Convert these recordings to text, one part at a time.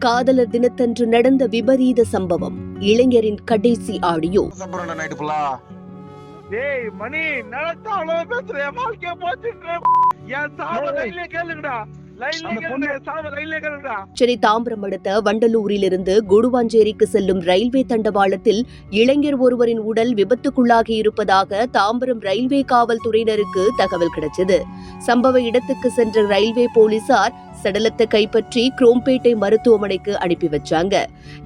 காதலர் தினத்தன்று நடந்த விபரீத சம்பவம். இளைஞரின் கடைசி ஆடியோ. சென்னை தாம்பரம் அடுத்த வண்டலூரிலிருந்து குடுவாஞ்சேரிக்கு செல்லும் ரயில்வே தண்டவாளத்தில் இளைஞர் ஒருவரின் உடல் விபத்துக்குள்ளாகி இருப்பதாக தாம்பரம் ரயில்வே காவல்துறையினருக்கு தகவல் கிடைச்சது. சம்பவ இடத்துக்கு சென்ற ரயில்வே போலீசார் சடலத்தை கைப்பற்றி குரோம்பேட்டை மருத்துவமனைக்கு அனுப்பி வச்சாங்க.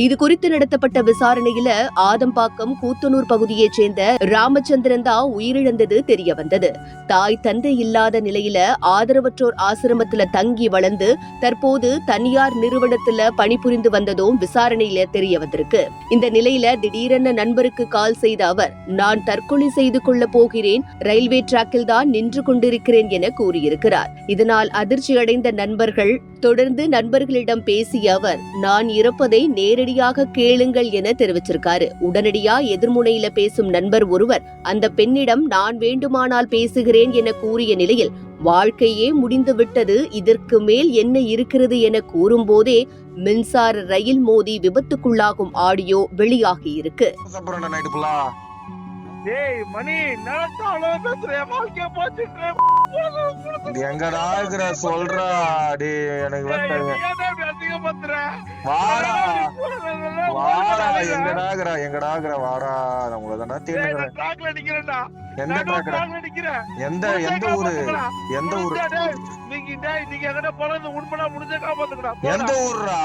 இது குறித்து நடத்தப்பட்ட விசாரணையில ஆதம்பாக்கம் கூத்தனூர் பகுதியைச் சேர்ந்த ராமச்சந்திரன் தான் உயிரிழந்தது தெரிய வந்தது. தாய் தந்தை இல்லாத நிலையில ஆதரவற்றோர் ஆசிரமத்துல தங்கி வளர்ந்து தற்போது தனியார் நிறுவனத்துல பணிபுரிந்து வந்ததும் விசாரணையில தெரிய வந்திருக்கு. இந்த நிலையில திடீரென நண்பருக்கு கால் செய்த அவர், நான் தற்கொலை செய்து கொள்ள போகிறேன், ரயில்வே டிராக்கில் தான் நின்று கொண்டிருக்கிறேன் என கூறியிருக்கிறார். இதனால் அதிர்ச்சி அடைந்த நண்பர்கள் தொடர்ந்து நண்பர்களிடம் பேசிய அவர், நான் இறப்பதை நேரடியாக கேளுங்கள் என தெரிவிச்சிருக்காரு. உடனடியா எதிர்முனையில பேசும் நண்பர் ஒருவர் அந்த பெண்ணிடம் நான் வேண்டுமானால் பேசுகிறேன் என கூறிய நிலையில் வாழ்க்கையே முடிந்து விட்டது, இதற்கு மேல் என்ன இருக்கிறது என கூறும்போதே மின்சார ரயில் மோதி விபத்துக்குள்ளாகும் ஆடியோ வெளியாகி இருக்கு. எங்கடா இருக்கிற சொல்றா, டே எனக்கு வாடா, எங்கடா இருக்கிற வாடா, நம்மள தானே தேடுறேன். எந்த ட்ராக்ல எந்த எந்த ஊரு எந்த ஊரு எந்த ஊர்ரா?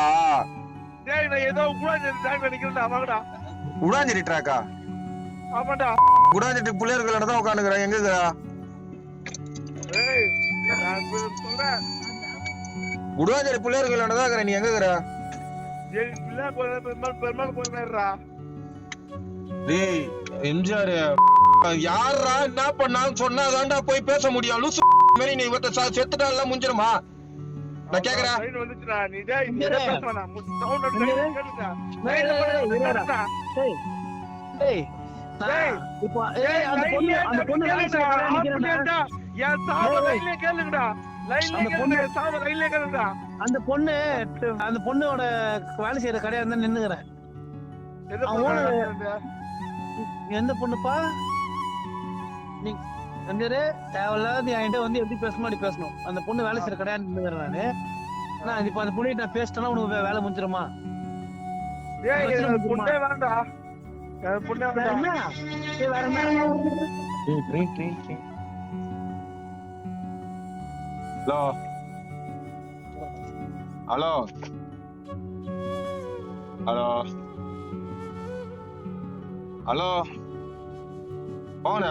உடாஞ்சேரி ட்ராக்கா? குடாஞ்சிட்டு பிள்ளையர்கள் தான் உட்காந்துக்கிறேன். எங்க குடாஞ்சேரி பிள்ளையர்கள் தான் இருக்கிற, நீ எங்க இருக்கிற? எம்ஜிஆர் யாரா என்ன பண்ணான்னு சொன்னாதான்டா போய் பேச முடியும். லூசு மாதிரி நீ செத்துட்டா எல்லாம் முடிஞ்சிருமா? நான் கேக்குறேன். அந்த பொண்ணோட வேலை செய்யற கடையா இருந்தா நின்னுக்கிறேன். எந்த பொண்ணுப்பா? நீ தேவையில்லாத என்கிட்ட வந்து எப்படி பேசணும் அப்படி பேசணும். அந்த பொண்ணு வேலை செய்யற கடையா நின்னுக்கிறேன். நான் இப்ப அந்த பொண்ணு நான் பேசிட்டேன்னா உனக்கு வேலை முடிஞ்சிருமா? ஹலோ ஹலோ ஹலோ போன